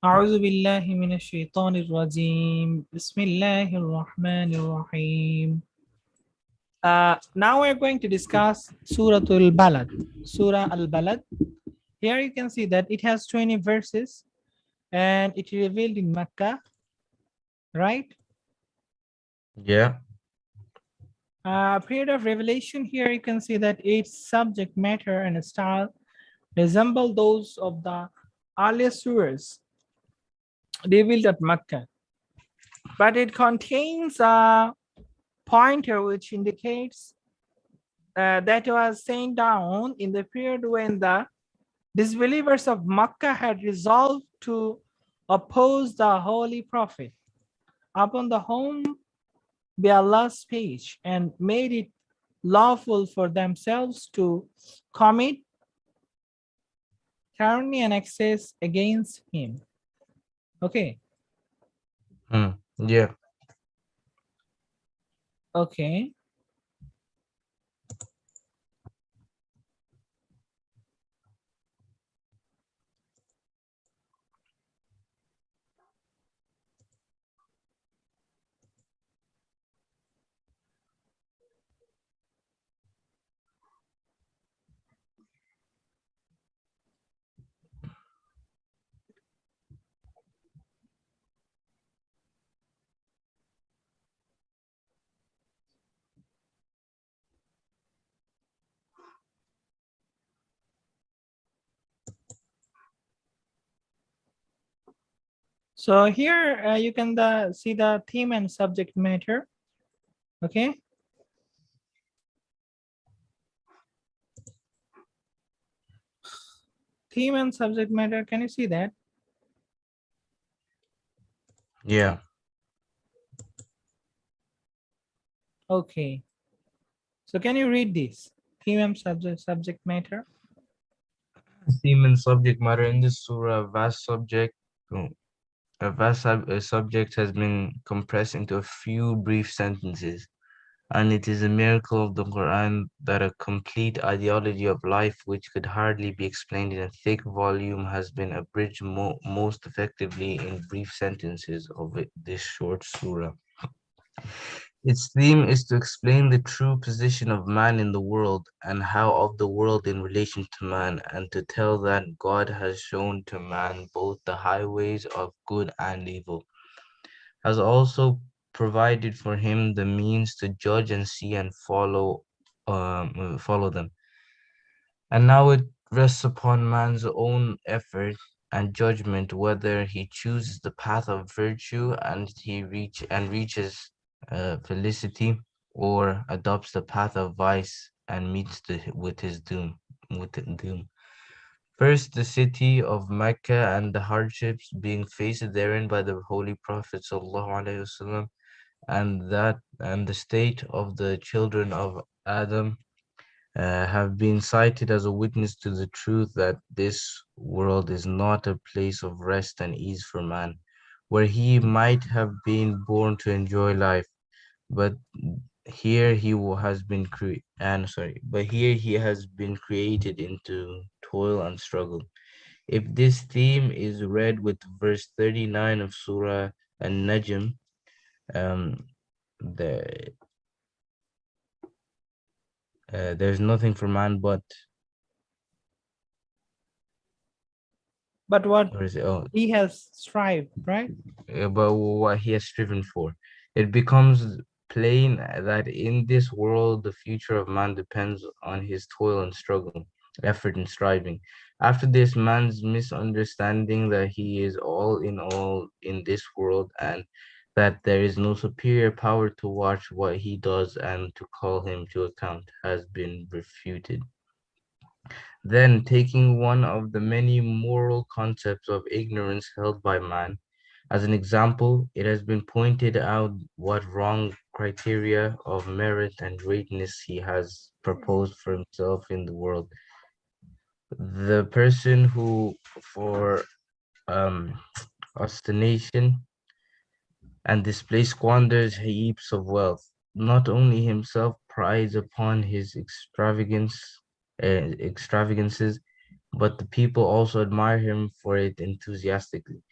أعوذ بالله من الشيطان الرجيم بسم الله الرحمن الرحيم. Now we're going to discuss Surah Al Balad. Surah Al Balad. Here you can see that it has 20 verses and it revealed in Mecca, right? Yeah. Period of revelation. Here you can see that its subject matter and style resemble those of the earliest surahs revealed at Mecca, but it contains a pointer which indicates that was sent down in the period when the disbelievers of Makkah had resolved to oppose the Holy Prophet upon the whom be Allah's speech and made it lawful for themselves to commit tyranny and excess against him. Okay, Yeah. okay. So here you can see the theme and subject matter. Okay. Theme and subject matter. Can you see that? Yeah. Okay. So can you read this? Theme and subject matter. Theme and subject matter in this surah, subject has been compressed into a few brief sentences, and it is a miracle of the Quran that a complete ideology of life, which could hardly be explained in a thick volume, has been abridged most effectively in brief sentences of this short surah. Its theme is to explain the true position of man in the world and how of the world in relation to man, and to tell that God has shown to man both the highways of good and evil, has also provided for him the means to judge and see and follow them. And now it rests upon man's own effort and judgment whether he chooses the path of virtue and reaches felicity, or adopts the path of vice and meets with his doom. First, the city of Mecca and the hardships being faced therein by the Holy Prophet ﷺ, and the state of the children of Adam have been cited as a witness to the truth that this world is not a place of rest and ease for man, where he might have been born to enjoy life, but here has been here he has been created into toil and struggle. If this theme is read with verse 39 of Surah An-Najm, um, the, there's nothing for man But what where is it? Oh, he has strived, right? but what he has striven for. It becomes plain that in this world, the future of man depends on his toil and struggle, effort and striving. After this, man's misunderstanding that he is all in this world, and that there is no superior power to watch what he does and to call him to account, has been refuted. Then, taking one of the many moral concepts of ignorance held by man, as an example, it has been pointed out what wrong criteria of merit and greatness he has proposed for himself in the world. The person who, for um, ostentation and display, squanders heaps of wealth, not only himself prides upon his extravagances, but the people also admire him for it enthusiastically.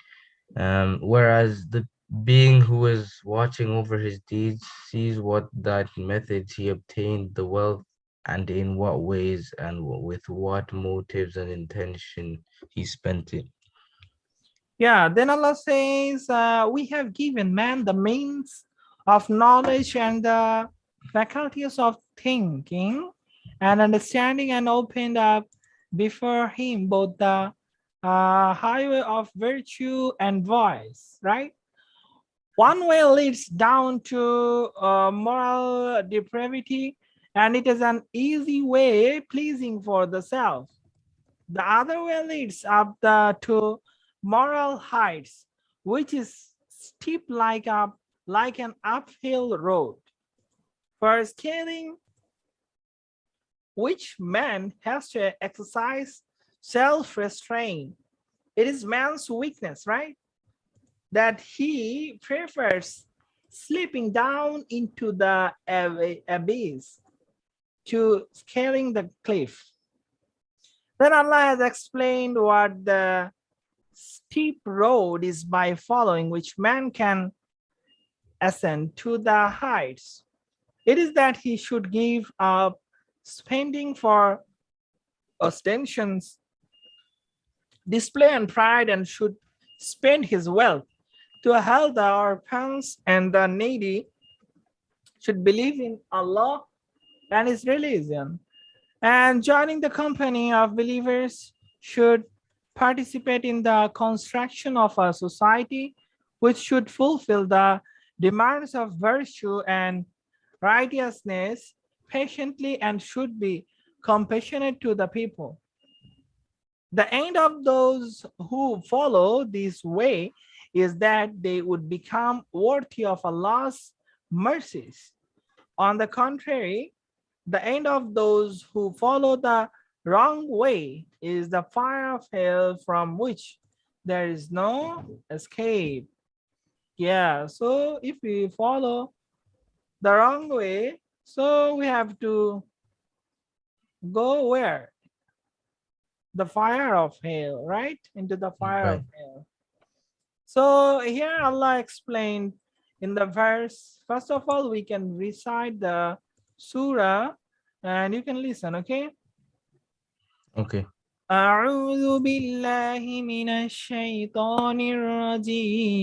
Whereas the being who is watching over his deeds sees what that methods he obtained the wealth and in what ways and with what motives and intention he spent it. Yeah, then Allah says, we have given man the means of knowledge and the faculties of thinking and understanding, and opened up before him both the highway of virtue and vice, right? One way leads down to moral depravity, and it is an easy way pleasing for the self. The other way leads up to moral heights, which is steep like an uphill road. For scaling which man has to exercise self-restraint. It is man's weakness, right? That he prefers slipping down into the abyss to scaling the cliff. Then Allah has explained what the steep road is by following which man can ascend to the heights. It is that he should give up spending for ostensions, display, and pride, and should spend his wealth to help the orphans and the needy, should believe in Allah and his religion, and joining the company of believers, should participate in the construction of a society which should fulfill the demands of virtue and righteousness patiently, and should be compassionate to the people. The end of those who follow this way is that they would become worthy of Allah's mercies. On the contrary, the end of those who follow the wrong way is the fire of hell from which there is no escape. Yeah, so if we follow the wrong way, so we have to go where? The fire of hell, right? Into the fire Right. of hell. So here Allah explained in the verse, first of all, we can recite the surah and you can listen, okay? Okay. أعوذ بالله من الشيطان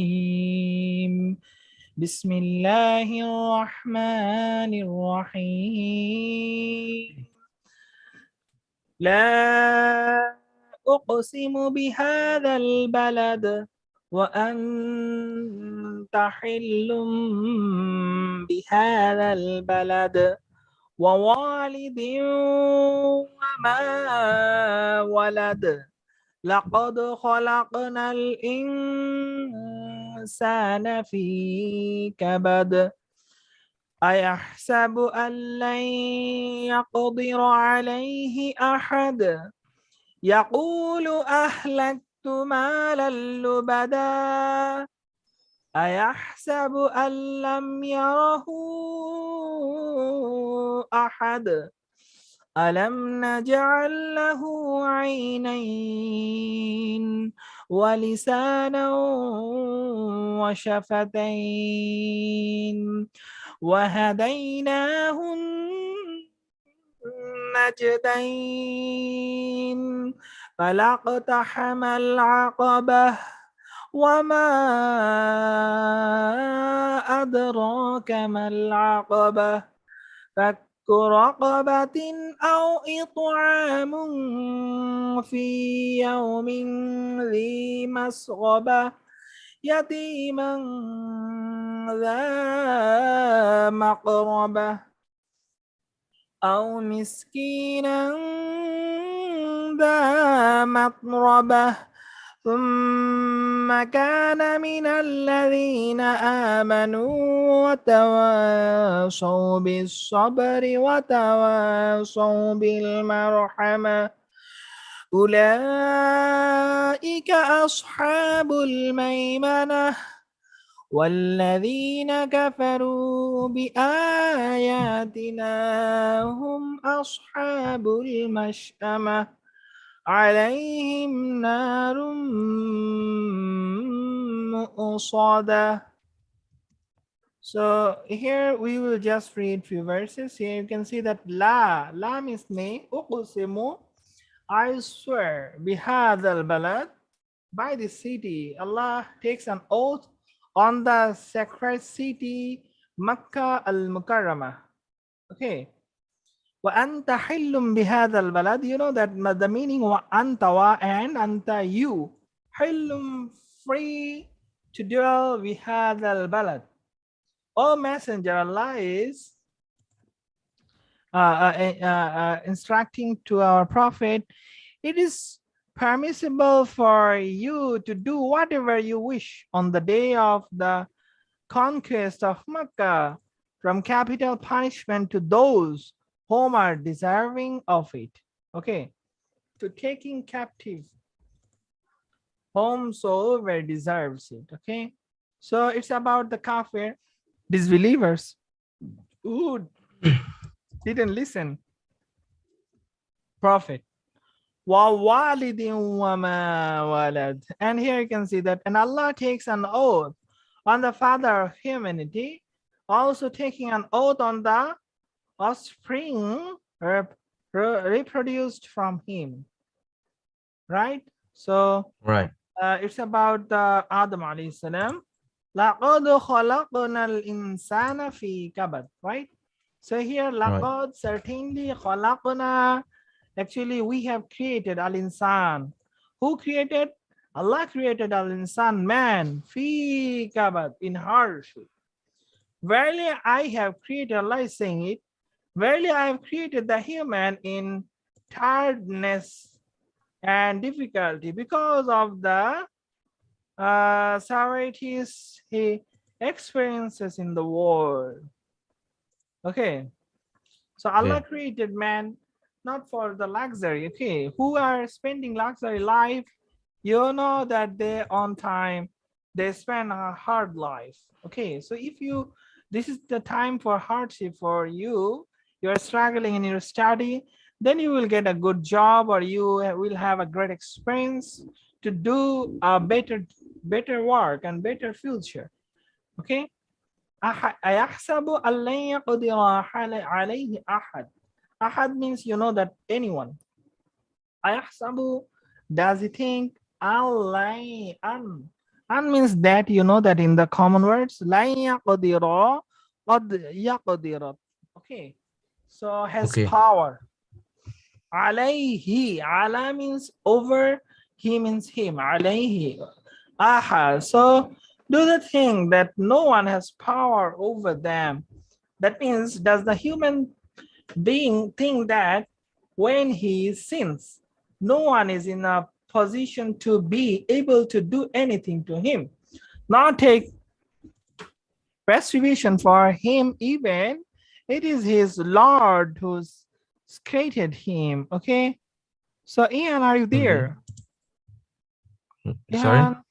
الرجيم بسم الله الرحمن الرحيم لا أقسم بهذا البلد وأنت حل بهذا البلد ووالد وما ولد لقد خلقنا الإنسان في كبد أيحسب أن لن يقدر عليه أحد يقول أهلكت مالا لبدا أيحسب أن لم يره أحد ألم نجعل له عينين ولسانا وشفتين وهديناه النجدين فلاقتحم العقبة وما أدراك ما العقبة فك رقبة أو إطعام في يوم ذي مسغبة يتيما ذا مقربة أو مسكينا ذا متربة ثم كان من الذين آمنوا وتواصوا بالصبر وتواصوا بالمرحمة أولئك أصحاب الميمنة والذين كفروا بآياتنا هم أصحاب المشأمة عليهم نار صاد. So here we will just read few verses. Here you can see that la means me, uqsimu, I swear, bihadha al-balad, by the city. Allah takes an oath on the sacred city, Makkah al-Mukarramah. Okay. Wa anta hillum bihadha al-balad. You know that the meaning wa anta wa and anta you. Hillum, free to dwell bihadha al-balad. O messenger, Allah is instructing to our prophet, it is permissible for you to do whatever you wish on the day of the conquest of Mecca, from capital punishment to those whom are deserving of it. Okay, to taking captive whomsoever deserves it. Okay, so it's about the kafir, disbelievers who didn't listen prophet. وَوَالِدٍ وَمَا وَلَدٍ. And here you can see that, and Allah takes an oath on the father of humanity, also taking an oath on the offspring reproduced from him. Right? So Right. it's about Adam alayhi salam. لَقَدْ خَلَقْنَا الْإِنسَانَ فِي كَبَدٍ. Right? So here, Right. لَقَدْ certainly خَلَقْنَا. Actually, we have created al-insan. Who created? Allah created al-insan, man, fi kabad, in hardship. Verily, I have created, Allah is saying it, verily I have created the human in tiredness and difficulty because of the severities he experiences in the world. Okay, so Allah Yeah. created man not for the luxury. Okay, who are spending luxury life, you know that they on time, they spend a hard life. Okay, so if you, this is the time for hardship for you, you're struggling in your study, then you will get a good job, or you will have a great experience to do a better work and better future. Okay, أيحسب أن لن يقدر عليه أحد. Ahad means, you know, that anyone. Ayahsabu, does he think? Allah, an means that, you know, that in the common words, la yaqdira, qad yaqdirat. Okay, so has Okay. power. Alayhi, ala means over, he means him. Alayhi, ahad. So do the thing that no one has power over them. That means, does the human being think that when he sins, no one is in a position to be able to do anything to him, not take retribution for him, even it is his Lord who's created him. Okay, so Ian, are you Mm-hmm. there? Sorry? Ian?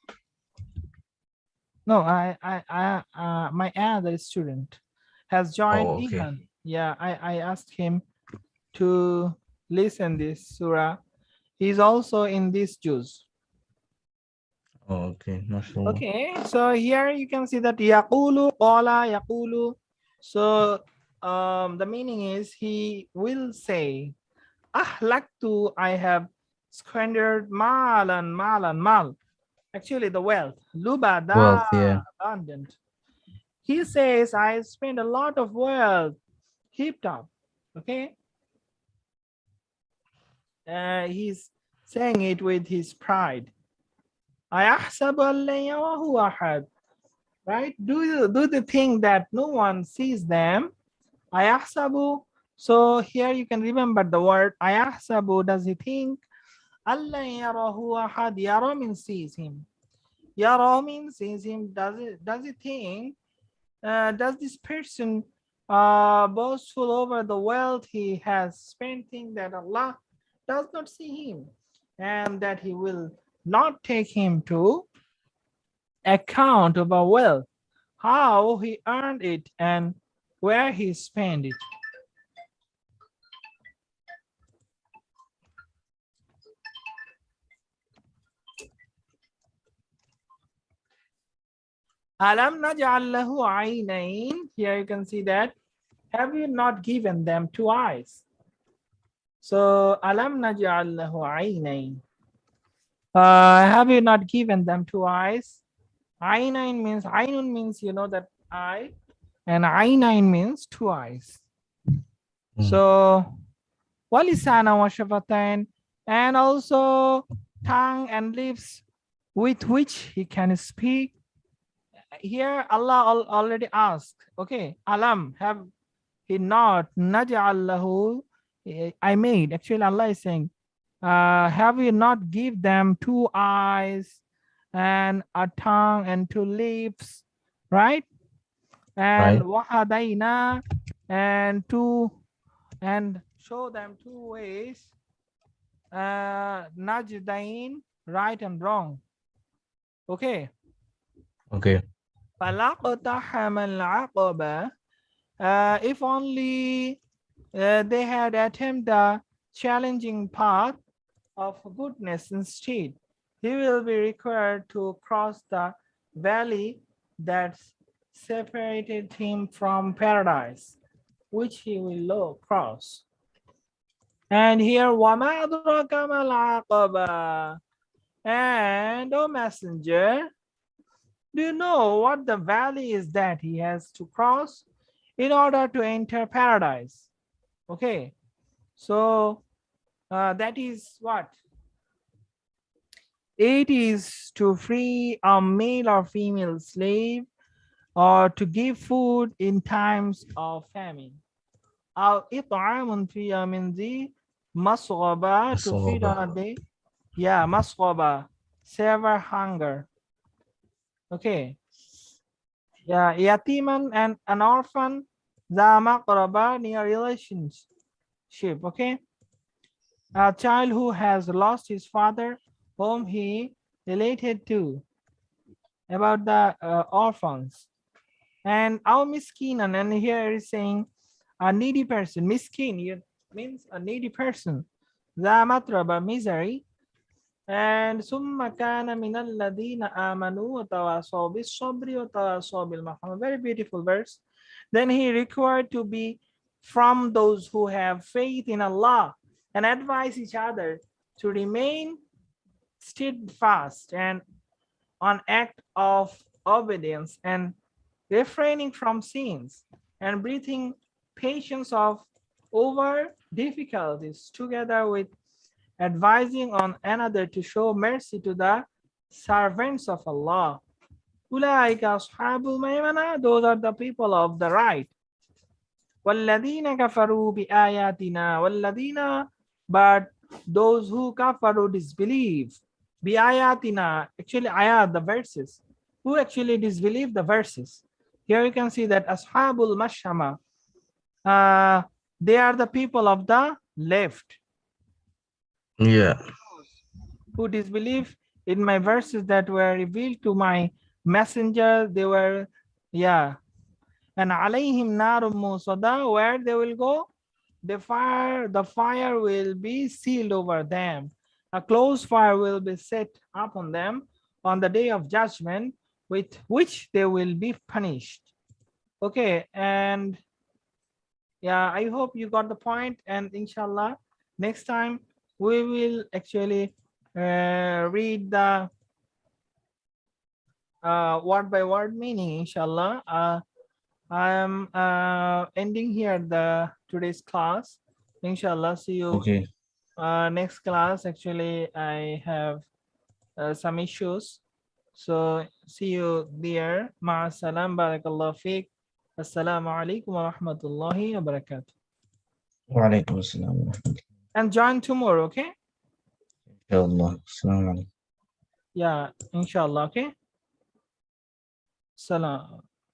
No, my other student has joined Oh, okay. Ihan. Yeah, I asked him to listen this surah. He's also in this juice. Oh, okay. Mashallah. Okay, so here you can see that yaqulu, qala, yaqulu. So the meaning is he will say, ahlaktu, I have squandered mal. Actually, the wealth, lubada, Wealth, yeah. abundant. He says, I spent a lot of wealth heaped up. Okay, he's saying it with his pride. أَيَحْسَبُ أَنْ لَنْ يَرَهُ أَحَدٌ. Right? Do the thing that no one sees them. أَيَحْسَبُ. So here you can remember the word أَيَحْسَبُ. Does he think? أَنْ لَنْ يَرَهُ أَحَدٌ. يَرَى means sees him. يَرَى means sees him. Does he think? Does this person boastful over the wealth he has spent, think that Allah does not see him and that he will not take him to account of our wealth, how he earned it and where he spent it. Alam naj'al lahu aynayn. Here you can see that. Have you not given them two eyes? So alam naj'al lahu aynayn. Have you not given them two eyes? Aynayn means, aynun means, you know, that eye, and aynayn means two eyes. Mm. So walisana wa shafatain, and also tongue and lips with which he can speak. Here Allah already asked, okay, alam, have he not naj'al lahu, I made, actually Allah is saying, have you not give them two eyes and a tongue and two lips, right? And Right? wahadaina, and two, and show them two ways, najdain, right and wrong. Okay. Okay. فَلَقْتَحَمَ الْعَقَبَةَ, if only they had attempted the challenging path of goodness instead, he will be required to cross the valley that separated him from paradise, which he will cross. And here, وَمَا أَدْرَاكَ مَا الْعَقَبَةُ, and O messenger, do you know what the valley is that he has to cross in order to enter paradise? Okay, so that is what? It is to free a male or female slave, or to give food in times of famine. أو إطعام في يوم ذي مسغبة, to feed Masaba. on a day. Yeah, مسغبة, severe hunger. Okay. Yeah, yatiman, and an orphan, ذا مقربة, near relationship. Okay. A child who has lost his father, whom he related to, about the orphans. And our miskinan, and here is saying a needy person. Miskin means a needy person. ذا مطربة, misery. And ثم كان من الذين آمنوا وتواصوا بالصبر وتواصوا بالمرحمة. Very beautiful verse. Then he required to be from those who have faith in Allah and advise each other to remain steadfast and on act of obedience, and refraining from sins, and breathing patience of over difficulties, together with advising on another to show mercy to the servants of Allah. Ulaika ashabul maymana, those are the people of the right. Walladina kafaru bi ayatina, walladina, but those who kafaru, disbelieve, bi ayatina, actually ayat, the verses, who actually disbelieve the verses. Here you can see that ashabul mashama, they are the people of the left, Yeah. who disbelieve in my verses that were revealed to my messenger. They were, yeah, and alayhim narum musada, where they will go, the fire will be sealed over them, a close fire will be set upon them on the day of judgment, with which they will be punished. Okay, and yeah, I hope you got the point, and inshallah next time we will actually read the word by word meaning, inshallah. I am ending here the today's class. Inshallah, see you Okay. next class. Actually, I have some issues, so see you there. Ma'asalam, barakallah fiqh. Assalamu alaikum wa rahmatullahi wa barakatuh. Wa alaikum assalam wa rahmatullah. And join tomorrow, okay? Inshallah. Assalamu alaikum. Yeah, inshallah, okay? Salam.